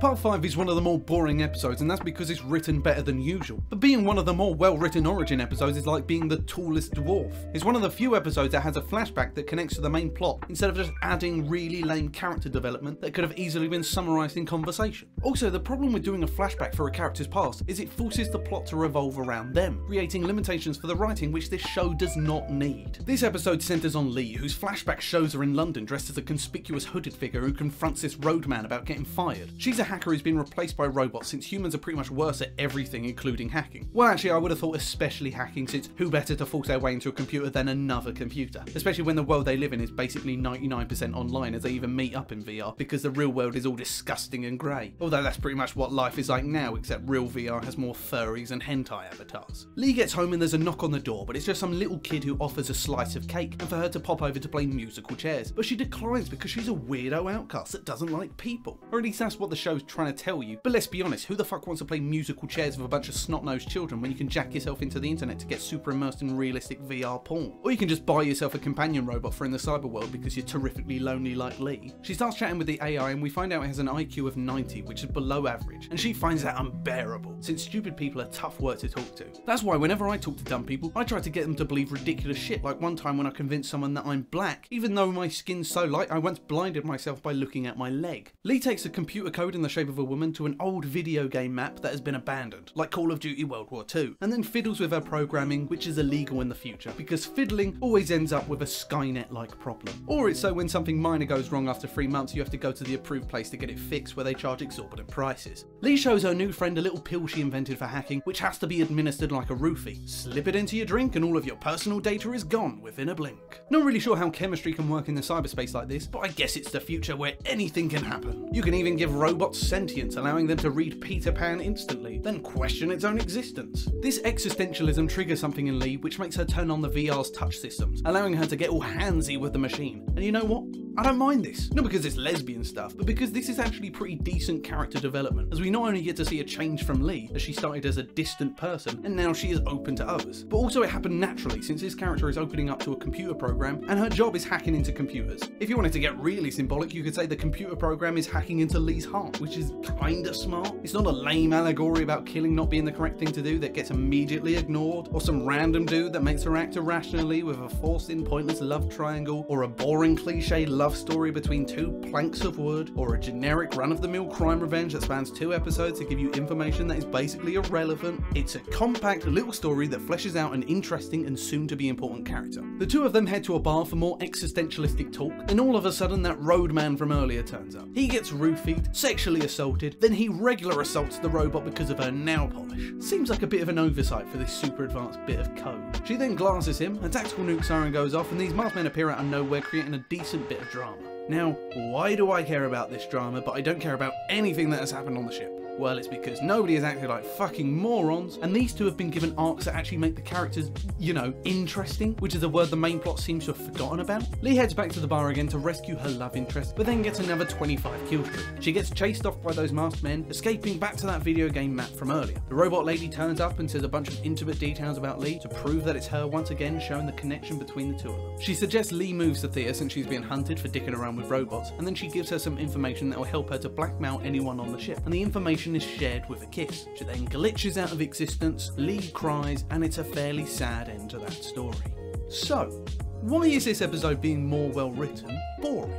Part 5 is one of the more boring episodes, and that's because it's written better than usual. But being one of the more well-written origin episodes is like being the tallest dwarf. It's one of the few episodes that has a flashback that connects to the main plot, instead of just adding really lame character development that could have easily been summarised in conversation. Also, the problem with doing a flashback for a character's past is it forces the plot to revolve around them, creating limitations for the writing which this show does not need. This episode centres on Lee, whose flashback shows her in London dressed as a conspicuous hooded figure who confronts this roadman about getting fired. She's a hacker who's been replaced by robots since humans are pretty much worse at everything, including hacking. Well, actually, I would have thought especially hacking, since who better to force their way into a computer than another computer? Especially when the world they live in is basically 99% online, as they even meet up in VR, because the real world is all disgusting and grey. Although that's pretty much what life is like now, except real VR has more furries and hentai avatars. Lee gets home and there's a knock on the door, but it's just some little kid who offers a slice of cake and for her to pop over to play musical chairs. But she declines because she's a weirdo outcast that doesn't like people. Or at least that's what the show's trying to tell you. But let's be honest, who the fuck wants to play musical chairs with a bunch of snot-nosed children when you can jack yourself into the internet to get super immersed in realistic VR porn? Or you can just buy yourself a companion robot for in the cyber world because you're terrifically lonely like Lee. She starts chatting with the AI and we find out it has an IQ of 90, which is below average, and she finds that unbearable, since stupid people are tough work to talk to. That's why whenever I talk to dumb people, I try to get them to believe ridiculous shit, like one time when I convinced someone that I'm black, even though my skin's so light I once blinded myself by looking at my leg. Lee takes a computer code in the shape of a woman to an old video game map that has been abandoned, like Call of Duty World War II, and then fiddles with her programming, which is illegal in the future, because fiddling always ends up with a Skynet-like problem. Or it's so when something minor goes wrong after 3 months, you have to go to the approved place to get it fixed, where they charge exorbitant prices. Lee shows her new friend a little pill she invented for hacking, which has to be administered like a roofie. Slip it into your drink and all of your personal data is gone within a blink. Not really sure how chemistry can work in the cyberspace like this, but I guess it's the future where anything can happen. You can even give robots sentience, allowing them to read Peter Pan instantly, then question its own existence. This existentialism triggers something in Lee, which makes her turn on the VR's touch systems, allowing her to get all handsy with the machine. And you know what? I don't mind this. Not because it's lesbian stuff, but because this is actually pretty decent character development, as we not only get to see a change from Lee, as she started as a distant person, and now she is open to others, but also it happened naturally, since this character is opening up to a computer program, and her job is hacking into computers. If you wanted to get really symbolic, you could say the computer program is hacking into Lee's heart, which is kinda smart. It's not a lame allegory about killing not being the correct thing to do that gets immediately ignored, or some random dude that makes her act irrationally with a forced-in pointless love triangle, or a boring cliche love story between two planks of wood, or a generic run-of-the-mill crime revenge that spans 2 episodes to give you information that is basically irrelevant. It's a compact little story that fleshes out an interesting and soon-to-be important character. The two of them head to a bar for more existentialistic talk, and all of a sudden that roadman from earlier turns up. He gets roofied, sexually assaulted, then he regular assaults the robot because of her nail polish. Seems like a bit of an oversight for this super advanced bit of code. She then glasses him, a tactical nuke siren goes off, and these masked men appear out of nowhere, creating a decent bit of drama. Now, why do I care about this drama, but I don't care about anything that has happened on the ship? Well, it's because nobody has acted like fucking morons, and these two have been given arcs that actually make the characters, you know, interesting, which is a word the main plot seems to have forgotten about. Lee heads back to the bar again to rescue her love interest, but then gets another 25 kill streak. She gets chased off by those masked men, escaping back to that video game map from earlier. The robot lady turns up and says a bunch of intimate details about Lee to prove that it's her once again, showing the connection between the two of them. She suggests Lee moves to Thea since she's being hunted for dicking around with robots, and then she gives her some information that will help her to blackmail anyone on the ship, and the information is shared with a kiss. She then glitches out of existence, Lee cries, and it's a fairly sad end to that story. So, why is this episode being more well written boring?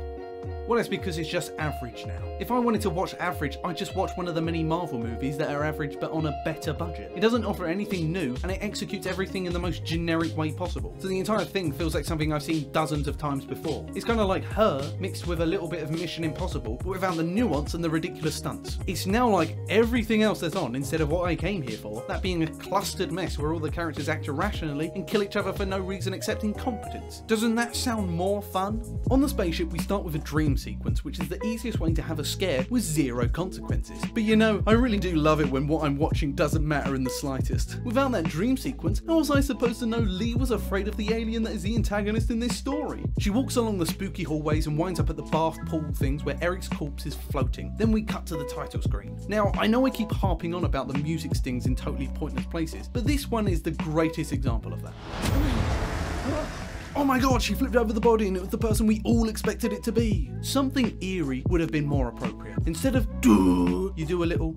Well, it's because it's just average now. If I wanted to watch average, I'd just watch one of the many Marvel movies that are average but on a better budget. It doesn't offer anything new, and it executes everything in the most generic way possible. So the entire thing feels like something I've seen dozens of times before. It's kind of like Her mixed with a little bit of Mission Impossible, but without the nuance and the ridiculous stunts. It's now like everything else that's on instead of what I came here for, that being a clustered mess where all the characters act irrationally and kill each other for no reason except incompetence. Doesn't that sound more fun? On the spaceship, we start with a dream sequence, which is the easiest way to have a scare with 0 consequences. But you know, I really do love it when what I'm watching doesn't matter in the slightest. Without that dream sequence, how was I supposed to know Lee was afraid of the alien that is the antagonist in this story? She walks along the spooky hallways and winds up at the bath pool things where Eric's corpse is floating. Then we cut to the title screen. Now, I know I keep harping on about the music stings in totally pointless places, but this one is the greatest example of that. Oh my god, she flipped over the body and it was the person we all expected it to be. Something eerie would have been more appropriate. Instead of "duh," you do a little...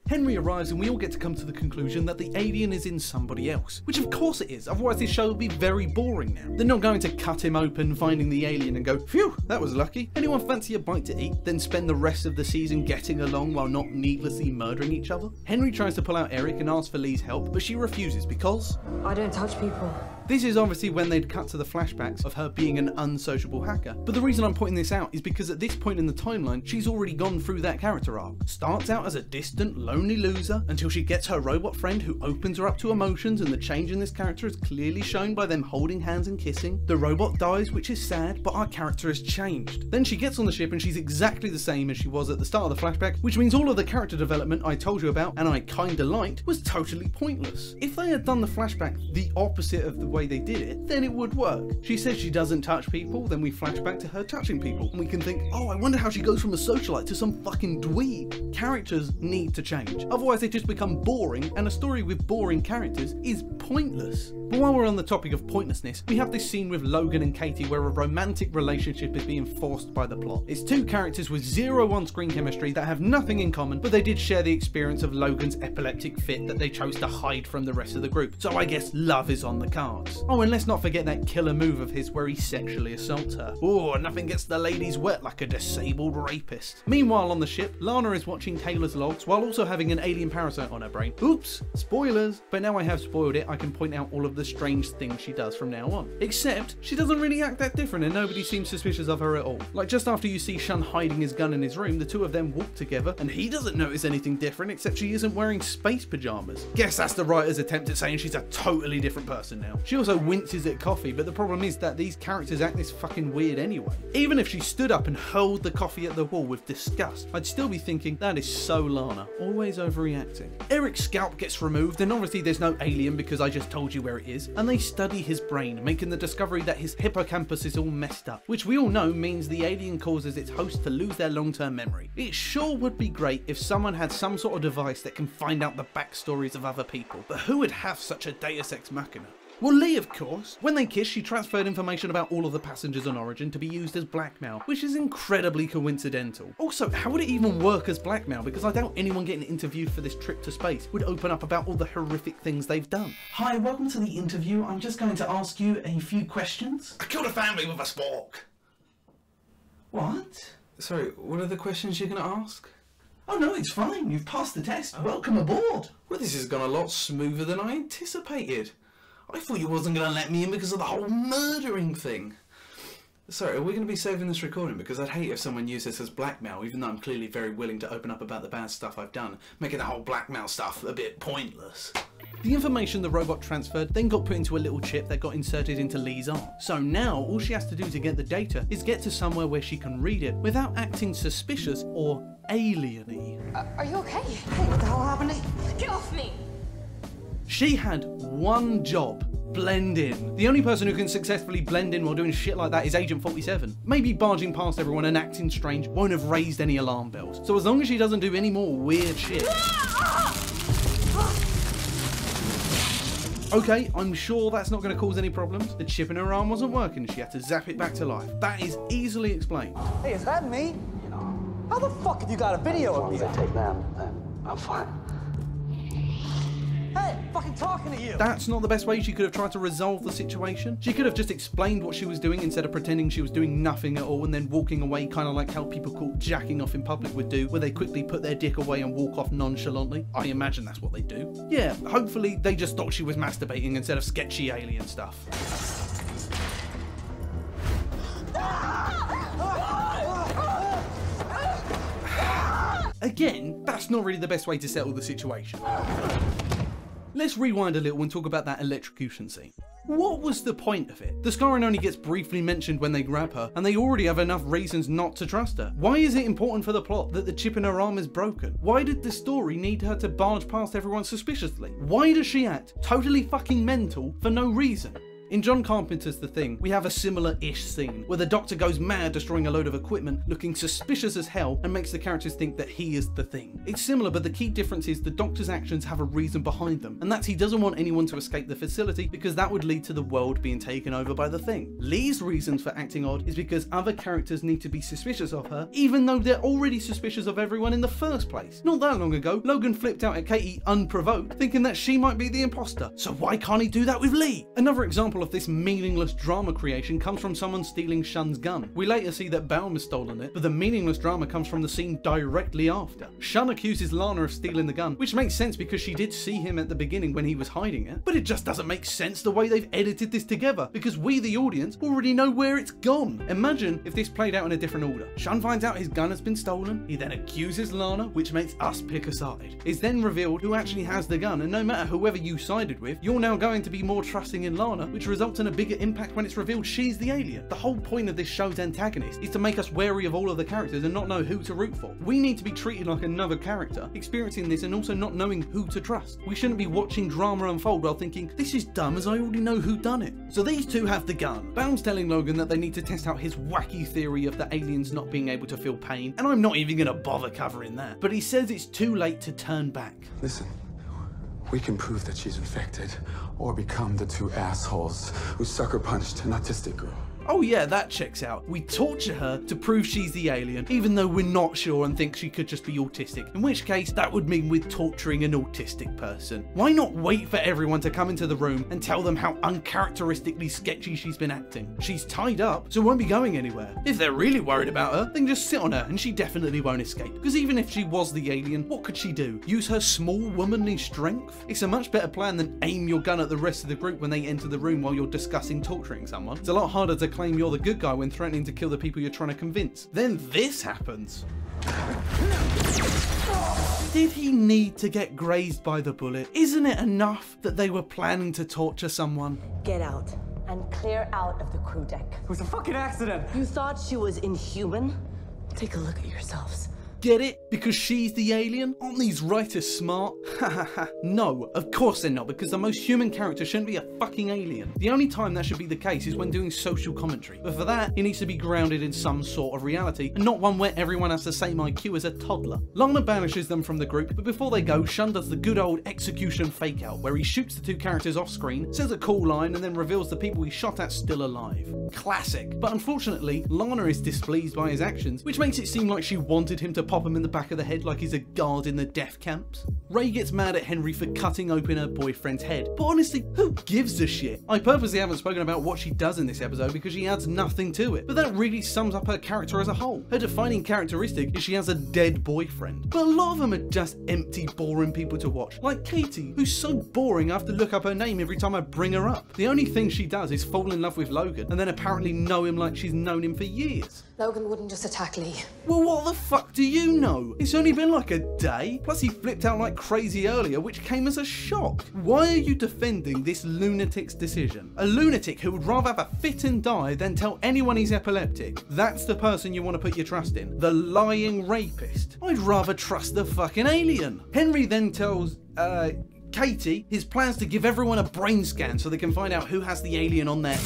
Henry arrives and we all get to come to the conclusion that the alien is in somebody else. Which of course it is, otherwise this show would be very boring now. They're not going to cut him open, finding the alien and go, phew, that was lucky. Anyone fancy a bite to eat, then spend the rest of the season getting along while not needlessly murdering each other? Henry tries to pull out Eric and asks for Lee's help, but she refuses because... I don't touch people. This is obviously when they'd cut to the flashbacks of her being an unsociable hacker. But the reason I'm pointing this out is because at this point in the timeline, she's already gone through that character arc. Starts out as a distant, lonely loser until she gets her robot friend who opens her up to emotions, and the change in this character is clearly shown by them holding hands and kissing. The robot dies, which is sad, but our character has changed. Then she gets on the ship and she's exactly the same as she was at the start of the flashback, which means all of the character development I told you about and I kinda liked was totally pointless. If they had done the flashback the opposite of the way they did it, then it would work. She says she doesn't touch people, then we flash back to her touching people, and we can think, oh, I wonder how she goes from a socialite to some fucking dweeb. Characters need to change, otherwise they just become boring, and a story with boring characters is pointless. But while we're on the topic of pointlessness, we have this scene with Logan and Katie where a romantic relationship is being forced by the plot. It's two characters with zero on-screen chemistry that have nothing in common, but they did share the experience of Logan's epileptic fit that they chose to hide from the rest of the group. So I guess love is on the cards. Oh, and let's not forget that killer move of his where he sexually assaults her. Oh, nothing gets the ladies wet like a disabled rapist. Meanwhile on the ship, Lana is watching Taylor's logs while also having an alien parasite on her brain. Oops, spoilers. But now I have spoiled it, I can point out all of the strange things she does from now on. Except, she doesn't really act that different and nobody seems suspicious of her at all. Like just after you see Shun hiding his gun in his room, the two of them walk together and he doesn't notice anything different except she isn't wearing space pajamas. Guess that's the writer's attempt at saying she's a totally different person now. She also winces at coffee, but the problem is that these characters act this fucking weird anyway. Even if she stood up and hurled the coffee at the wall with disgust, I'd still be thinking, that is so Lana, always overreacting. Eric's scalp gets removed and obviously there's no alien because I just told you where it is, and they study his brain, making the discovery that his hippocampus is all messed up, which we all know means the alien causes its host to lose their long-term memory. It sure would be great if someone had some sort of device that can find out the backstories of other people, but who would have such a deus ex machina? Well, Lee, of course. When they kissed, she transferred information about all of the passengers on Origin to be used as blackmail, which is incredibly coincidental. Also, how would it even work as blackmail? Because I doubt anyone getting interviewed for this trip to space would open up about all the horrific things they've done. Hi, welcome to the interview. I'm just going to ask you a few questions. I killed a family with a spork. What? Sorry, what are the questions you're going to ask? Oh no, it's fine. You've passed the test. Oh. Welcome aboard. Well, this has gone a lot smoother than I anticipated. I thought you wasn't going to let me in because of the whole murdering thing. Sorry, are we going to be saving this recording? Because I'd hate if someone used this as blackmail, even though I'm clearly very willing to open up about the bad stuff I've done, making the whole blackmail stuff a bit pointless. The information the robot transferred then got put into a little chip that got inserted into Lee's arm. So now all she has to do to get the data is get to somewhere where she can read it without acting suspicious or alien-y. Are you okay? Hey, what the hell happened? Get off me! She had one job: blend in. The only person who can successfully blend in while doing shit like that is Agent 47. Maybe barging past everyone and acting strange won't have raised any alarm bells. So as long as she doesn't do any more weird shit. Okay, I'm sure that's not going to cause any problems. The chip in her arm wasn't working, she had to zap it back to life. That is easily explained. Hey, is that me? How the fuck have you got a video of me? As long as I take them, then I'm fine. Hey, I'm fucking talking to you! That's not the best way she could have tried to resolve the situation. She could have just explained what she was doing instead of pretending she was doing nothing at all and then walking away, kind of like how people caught jacking off in public would do, where they quickly put their dick away and walk off nonchalantly. I imagine that's what they do. Yeah, hopefully they just thought she was masturbating instead of sketchy alien stuff. Again, that's not really the best way to settle the situation. Let's rewind a little and talk about that electrocution scene. What was the point of it? The scarring only gets briefly mentioned when they grab her, and they already have enough reasons not to trust her. Why is it important for the plot that the chip in her arm is broken? Why did the story need her to barge past everyone suspiciously? Why does she act totally fucking mental for no reason? In John Carpenter's The Thing, we have a similar-ish scene, where the Doctor goes mad destroying a load of equipment, looking suspicious as hell, and makes the characters think that he is the Thing. It's similar, but the key difference is the Doctor's actions have a reason behind them, and that's he doesn't want anyone to escape the facility because that would lead to the world being taken over by the Thing. Lee's reasons for acting odd is because other characters need to be suspicious of her, even though they're already suspicious of everyone in the first place. Not that long ago, Logan flipped out at Katie unprovoked, thinking that she might be the imposter, so why can't he do that with Lee? Another example of this meaningless drama creation comes from someone stealing Shun's gun. We later see that Baum has stolen it, but the meaningless drama comes from the scene directly after. Shun accuses Lana of stealing the gun, which makes sense because she did see him at the beginning when he was hiding it, but it just doesn't make sense the way they've edited this together, because we, the audience, already know where it's gone. Imagine if this played out in a different order. Shun finds out his gun has been stolen, he then accuses Lana, which makes us pick a side. It's then revealed who actually has the gun, and no matter whoever you sided with, you're now going to be more trusting in Lana, which results in a bigger impact when it's revealed she's the alien. The whole point of this show's antagonist is to make us wary of all of the characters and not know who to root for. We need to be treated like another character, experiencing this and also not knowing who to trust. We shouldn't be watching drama unfold while thinking, this is dumb as I already know who done it. So these two have the gun. Baum's telling Logan that they need to test out his wacky theory of the aliens not being able to feel pain, and I'm not even gonna bother covering that, but he says it's too late to turn back. Listen, we can prove that she's infected, or become the two assholes who sucker punched an autistic girl. Oh yeah, that checks out. We torture her to prove she's the alien, even though we're not sure and think she could just be autistic, in which case that would mean we're torturing an autistic person. Why not wait for everyone to come into the room and tell them how uncharacteristically sketchy she's been acting? She's tied up, so won't be going anywhere. If they're really worried about her, then just sit on her and she definitely won't escape. Because even if she was the alien, what could she do? Use her small womanly strength? It's a much better plan than aim your gun at the rest of the group when they enter the room while you're discussing torturing someone. It's a lot harder to claim you're the good guy when threatening to kill the people you're trying to convince. Then this happens. Did he need to get grazed by the bullet? Isn't it enough that they were planning to torture someone? Get out and clear out of the crew deck. It was a fucking accident. You thought she was inhuman? Take a look at yourselves. Get it? Because she's the alien? Aren't these writers smart? Hahaha. No, of course they're not, because the most human character shouldn't be a fucking alien. The only time that should be the case is when doing social commentary. But for that, he needs to be grounded in some sort of reality, and not one where everyone has the same IQ as a toddler. Lana banishes them from the group, but before they go, Shun does the good old execution fake out, where he shoots the two characters off screen, says a cool line, and then reveals the people he shot at still alive. Classic. But unfortunately, Lana is displeased by his actions, which makes it seem like she wanted him to pop him in the back of the head like he's a guard in the death camps. Ray gets mad at Henry for cutting open her boyfriend's head, but honestly, who gives a shit? I purposely haven't spoken about what she does in this episode because she adds nothing to it, but that really sums up her character as a whole. Her defining characteristic is she has a dead boyfriend, but a lot of them are just empty, boring people to watch, like Katie, who's so boring I have to look up her name every time I bring her up. The only thing she does is fall in love with Logan, and then apparently know him like she's known him for years. Logan wouldn't just attack Lee. Well, what the fuck do you know? It's only been like a day. Plus he flipped out like crazy earlier, which came as a shock. Why are you defending this lunatic's decision? A lunatic who would rather have a fit and die than tell anyone he's epileptic. That's the person you want to put your trust in. The lying rapist. I'd rather trust the fucking alien. Henry then tells, Katie his plans to give everyone a brain scan so they can find out who has the alien on their...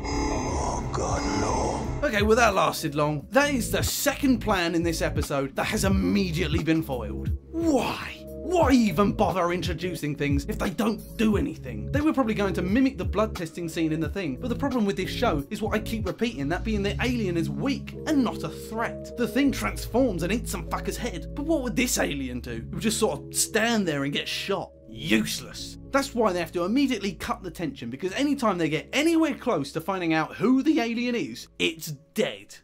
Oh God, no. Okay, well that lasted long. That is the second plan in this episode that has immediately been foiled. Why? Why even bother introducing things if they don't do anything? They were probably going to mimic the blood testing scene in The Thing, but the problem with this show is what I keep repeating, that being the alien is weak and not a threat. The Thing transforms and eats some fucker's head, but what would this alien do? It would just sort of stand there and get shot. Useless. That's why they have to immediately cut the tension, because anytime they get anywhere close to finding out who the alien is, it's dead.